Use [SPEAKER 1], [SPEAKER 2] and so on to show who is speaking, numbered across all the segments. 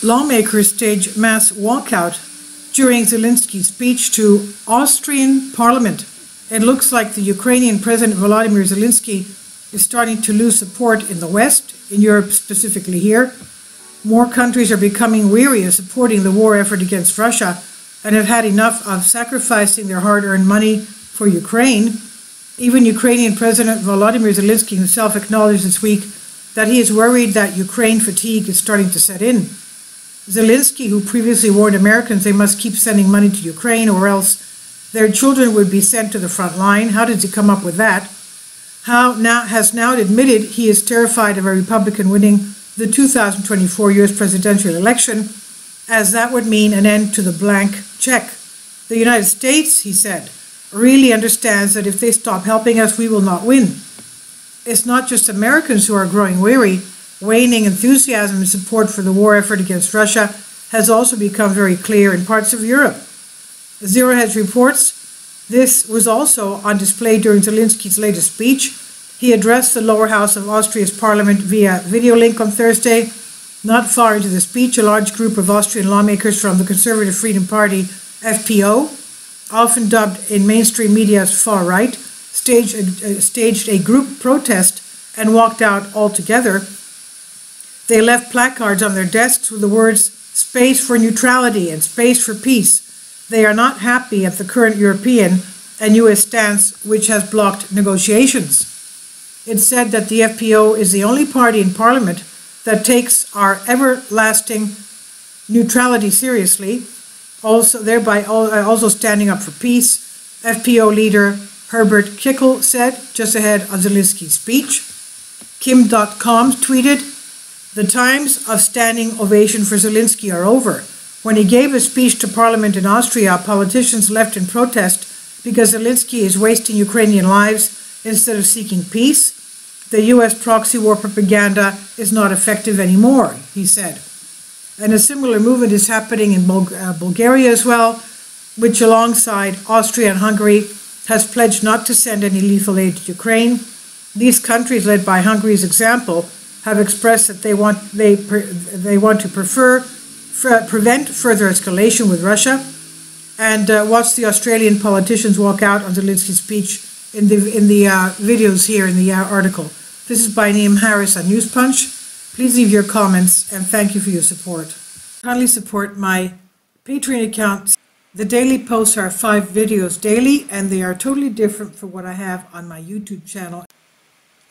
[SPEAKER 1] Lawmakers stage mass walkout during Zelensky's speech to Austrian parliament. It looks like the Ukrainian President Volodymyr Zelensky is starting to lose support in the West, in Europe specifically here. More countries are becoming weary of supporting the war effort against Russia and have had enough of sacrificing their hard-earned money for Ukraine. Even Ukrainian President Volodymyr Zelensky himself acknowledged this week that he is worried that Ukraine fatigue is starting to set in. Zelensky, who previously warned Americans they must keep sending money to Ukraine or else their children would be sent to the front line. How did he come up with that? Has now admitted he is terrified of a Republican winning the 2024 U.S. presidential election, as that would mean an end to the blank check. The United States, he said, really understands that if they stop helping us, we will not win. It's not just Americans who are growing weary. Waning enthusiasm and support for the war effort against Russia has also become very clear in parts of Europe. Zero Hedge reports this was also on display during Zelensky's latest speech. He addressed the lower house of Austria's parliament via video link on Thursday. Not far into the speech, a large group of Austrian lawmakers from the Conservative Freedom Party, FPO, often dubbed in mainstream media as far right, staged a group protest and walked out altogether. They left placards on their desks with the words "Space for Neutrality" and "Space for Peace." They are not happy at the current European and U.S. stance, which has blocked negotiations. It said that the FPO is the only party in Parliament that takes our everlasting neutrality seriously, thereby also standing up for peace. FPO leader Herbert Kickl said just ahead of Zelensky's speech. Kim.com tweeted, "The times of standing ovation for Zelensky are over. When he gave a speech to Parliament in Austria, politicians left in protest because Zelensky is wasting Ukrainian lives instead of seeking peace. The U.S. proxy war propaganda is not effective anymore," he said. And a similar movement is happening in Bulgaria as well, which alongside Austria and Hungary has pledged not to send any lethal aid to Ukraine. These countries, led by Hungary's example, have expressed that they want to prevent further escalation with Russia. And watch the Australian politicians walk out on Zelensky's speech in the videos here in the article. This is by Neam Harris on News Punch. Please leave your comments and thank you for your support. Kindly support my Patreon account. The daily posts are 5 videos daily, and they are totally different from what I have on my YouTube channel.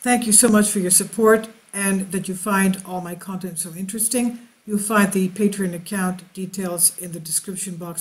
[SPEAKER 1] Thank you so much for your support and that you find all my content so interesting. You'll find the Patreon account details in the description box.